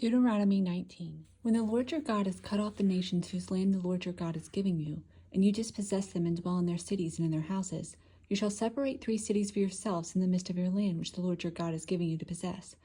Deuteronomy 19. When the Lord your God has cut off the nations whose land the Lord your God is giving you, and you dispossess them and dwell in their cities and in their houses, you shall separate 3 cities for yourselves in the midst of your land which the Lord your God is giving you to possess.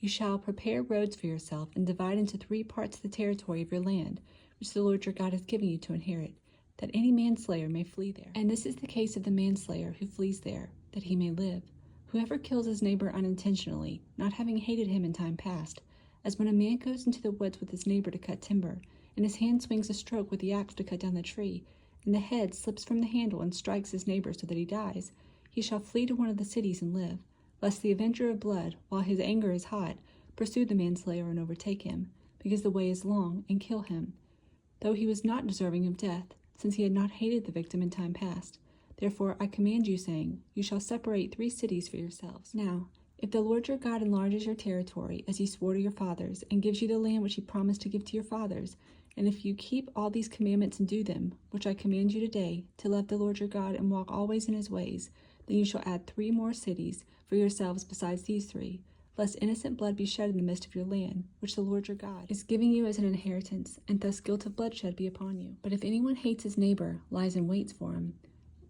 You shall prepare roads for yourself and divide into 3 parts the territory of your land which the Lord your God is giving you to inherit, that any manslayer may flee there. And this is the case of the manslayer who flees there, that he may live. Whoever kills his neighbor unintentionally, not having hated him in time past, as when a man goes into the woods with his neighbor to cut timber, and his hand swings a stroke with the axe to cut down the tree, and the head slips from the handle and strikes his neighbor so that he dies, he shall flee to one of the cities and live, lest the avenger of blood, while his anger is hot, pursue the manslayer and overtake him, because the way is long, and kill him, though he was not deserving of death, since he had not hated the victim in time past. Therefore I command you, saying, you shall separate 3 cities for yourselves. Now, if the Lord your God enlarges your territory, as he swore to your fathers, and gives you the land which he promised to give to your fathers, and if you keep all these commandments and do them, which I command you today, to love the Lord your God and walk always in his ways, then you shall add 3 more cities for yourselves besides these 3, lest innocent blood be shed in the midst of your land, which the Lord your God is giving you as an inheritance, and thus guilt of bloodshed be upon you. But if anyone hates his neighbor, lies in wait for him,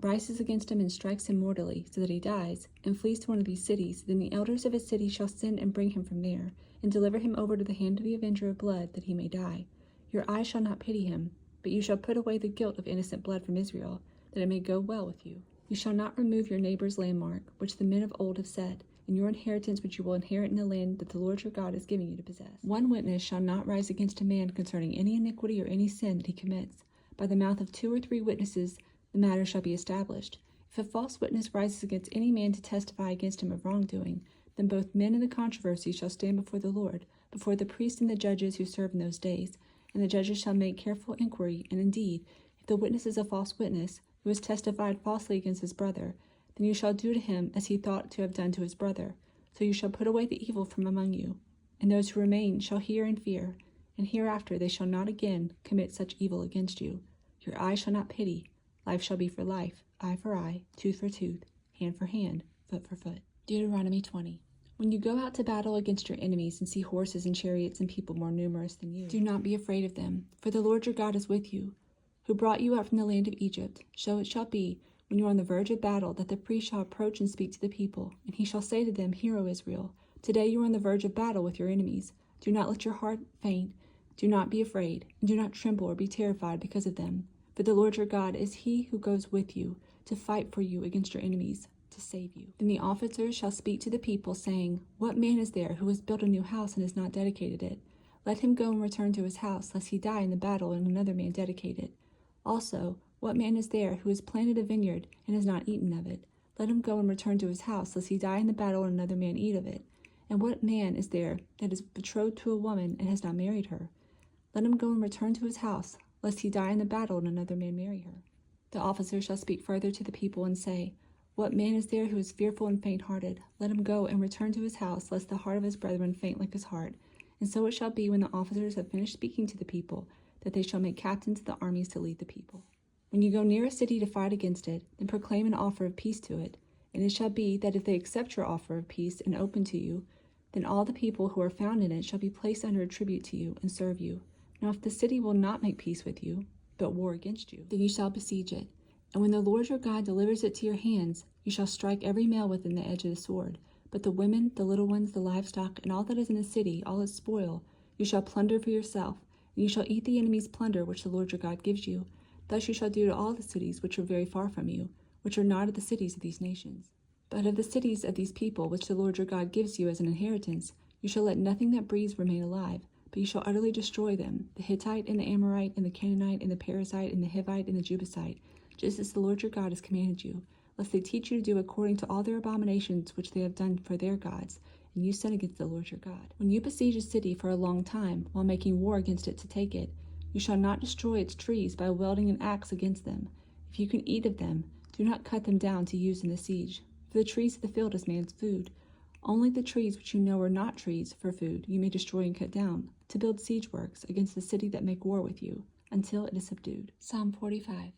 rises against him and strikes him mortally, so that he dies, and flees to one of these cities, then the elders of his city shall send and bring him from there, and deliver him over to the hand of the avenger of blood, that he may die. Your eyes shall not pity him, but you shall put away the guilt of innocent blood from Israel, that it may go well with you. You shall not remove your neighbor's landmark, which the men of old have set, in your inheritance which you will inherit in the land that the Lord your God is giving you to possess. One witness shall not rise against a man concerning any iniquity or any sin that he commits. By the mouth of 2 or 3 witnesses the matter shall be established. If a false witness rises against any man to testify against him of wrongdoing, then both men in the controversy shall stand before the Lord, before the priests and the judges who serve in those days, and the judges shall make careful inquiry, and indeed, if the witness is a false witness, who has testified falsely against his brother, then you shall do to him as he thought to have done to his brother. So you shall put away the evil from among you, and those who remain shall hear and fear, and hereafter they shall not again commit such evil against you. Your eye shall not pity. Life shall be for life, eye for eye, tooth for tooth, hand for hand, foot for foot. Deuteronomy 20. When you go out to battle against your enemies and see horses and chariots and people more numerous than you, do not be afraid of them, for the Lord your God is with you, who brought you out from the land of Egypt. So it shall be, when you are on the verge of battle, that the priest shall approach and speak to the people, and he shall say to them, Hear, O Israel, today you are on the verge of battle with your enemies. Do not let your heart faint, do not be afraid, and do not tremble or be terrified because of them. For the Lord your God is he who goes with you to fight for you against your enemies, to save you. Then the officers shall speak to the people, saying, What man is there who has built a new house and has not dedicated it? Let him go and return to his house, lest he die in the battle and another man dedicate it. Also, what man is there who has planted a vineyard and has not eaten of it? Let him go and return to his house, lest he die in the battle and another man eat of it. And what man is there that is betrothed to a woman and has not married her? Let him go and return to his house, lest he die in the battle and another man marry her. The officer shall speak further to the people and say, What man is there who is fearful and faint-hearted? Let him go and return to his house, lest the heart of his brethren faint like his heart. And so it shall be, when the officers have finished speaking to the people, that they shall make captains of the armies to lead the people. When you go near a city to fight against it, then proclaim an offer of peace to it. And it shall be that if they accept your offer of peace and open to you, then all the people who are found in it shall be placed under a tribute to you and serve you. Now if the city will not make peace with you, but war against you, then you shall besiege it. And when the Lord your God delivers it to your hands, you shall strike every male within the edge of the sword. But the women, the little ones, the livestock, and all that is in the city, all its spoil, you shall plunder for yourself, and you shall eat the enemy's plunder which the Lord your God gives you. Thus you shall do to all the cities which are very far from you, which are not of the cities of these nations. But of the cities of these people which the Lord your God gives you as an inheritance, you shall let nothing that breathes remain alive, but you shall utterly destroy them, the Hittite and the Amorite and the Canaanite and the Perizzite and the Hivite and the Jebusite, just as the Lord your God has commanded you, lest they teach you to do according to all their abominations which they have done for their gods, and you sin against the Lord your God. When you besiege a city for a long time, while making war against it to take it, you shall not destroy its trees by wielding an axe against them. If you can eat of them, do not cut them down to use in the siege, for the trees of the field is man's food. Only the trees which you know are not trees for food you may destroy and cut down, to build siege works against the city that make war with you, until it is subdued. Psalm 45.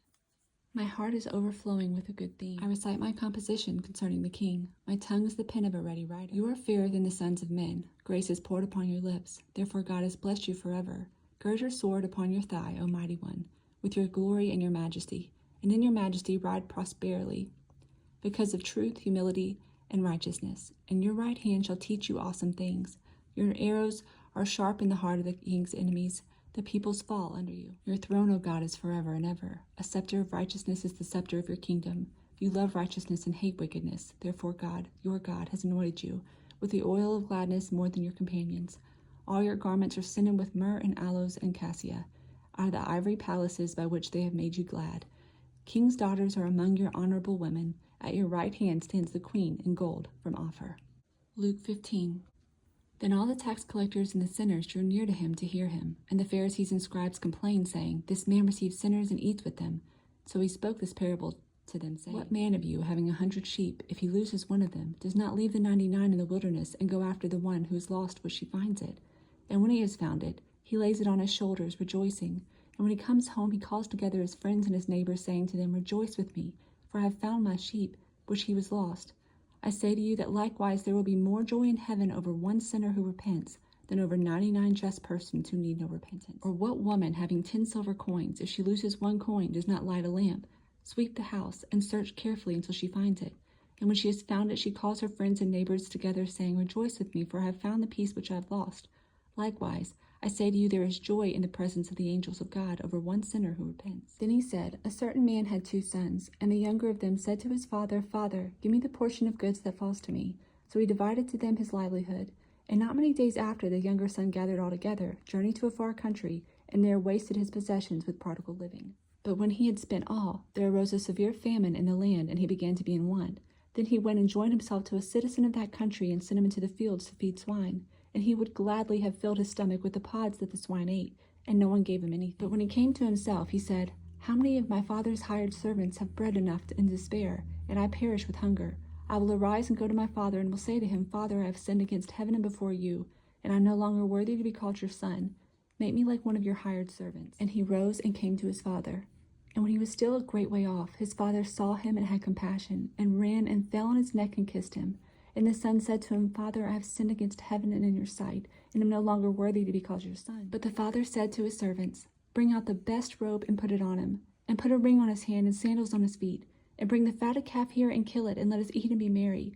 My heart is overflowing with a good theme. I recite my composition concerning the king. My tongue is the pen of a ready writer. You are fairer than the sons of men. Grace is poured upon your lips. Therefore God has blessed you forever. Gird your sword upon your thigh, O mighty one, with your glory and your majesty. And in your majesty ride prosperely, because of truth, humility, and righteousness. And your right hand shall teach you awesome things. Your arrows are sharp in the heart of the king's enemies. The peoples fall under you. Your throne, O God, is forever and ever. A scepter of righteousness is the scepter of your kingdom. You love righteousness and hate wickedness. Therefore God, your God, has anointed you with the oil of gladness more than your companions. All your garments are scented with myrrh and aloes and cassia, out of the ivory palaces by which they have made you glad. King's daughters are among your honorable women. At your right hand stands the queen in gold from Ophir. Luke 15. Then all the tax collectors and the sinners drew near to him to hear him. And the Pharisees and scribes complained, saying, This man receives sinners and eats with them. So he spoke this parable to them, saying, What man of you, having 100 sheep, if he loses one of them, does not leave the 99 in the wilderness and go after the one who is lost which he finds it? And when he has found it, he lays it on his shoulders, rejoicing. And when he comes home, he calls together his friends and his neighbors, saying to them, Rejoice with me, for I have found my sheep, which he was lost. I say to you that likewise there will be more joy in heaven over one sinner who repents than over 99 just persons who need no repentance. Or what woman, having 10 silver coins, if she loses one coin, does not light a lamp, sweep the house, and search carefully until she finds it? And when she has found it, she calls her friends and neighbors together, saying, Rejoice with me, for I have found the piece which I have lost. Likewise, I say to you, there is joy in the presence of the angels of God over one sinner who repents. Then he said, A certain man had 2 sons, and the younger of them said to his father, Father, give me the portion of goods that falls to me. So he divided to them his livelihood. And not many days after, the younger son gathered all together, journeyed to a far country, and there wasted his possessions with prodigal living. But when he had spent all, there arose a severe famine in the land, and he began to be in want. Then he went and joined himself to a citizen of that country, and sent him into the fields to feed swine. And he would gladly have filled his stomach with the pods that the swine ate, and no one gave him anything. But when he came to himself, he said, How many of my father's hired servants have bread enough and to spare, and I perish with hunger? I will arise and go to my father, and will say to him, Father, I have sinned against heaven and before you, and I am no longer worthy to be called your son. Make me like one of your hired servants. And he rose and came to his father. And when he was still a great way off, his father saw him and had compassion, and ran and fell on his neck and kissed him. And the son said to him, Father, I have sinned against heaven and in your sight, and am no longer worthy to be called your son. But the father said to his servants, Bring out the best robe and put it on him, and put a ring on his hand and sandals on his feet, and bring the fatted calf here and kill it, and let us eat and be merry.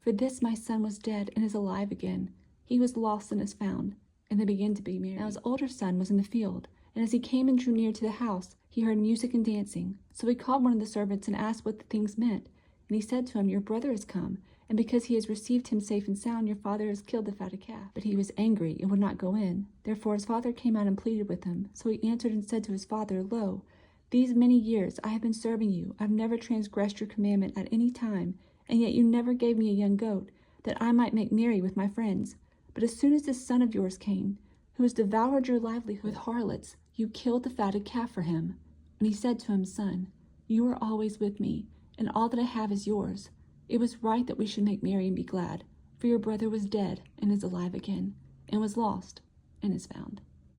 For this my son was dead and is alive again. He was lost and is found. And they began to be merry. Now his older son was in the field, and as he came and drew near to the house, he heard music and dancing. So he called one of the servants and asked what the things meant. And he said to him, Your brother has come, and because he has received him safe and sound, your father has killed the fatted calf. But he was angry and would not go in. Therefore his father came out and pleaded with him. So he answered and said to his father, Lo, these many years I have been serving you. I have never transgressed your commandment at any time, and yet you never gave me a young goat, that I might make merry with my friends. But as soon as this son of yours came, who has devoured your livelihood with harlots, you killed the fatted calf for him. And he said to him, Son, you are always with me, and all that I have is yours. It was right that we should make merry and be glad, for your brother was dead and is alive again, and was lost and is found.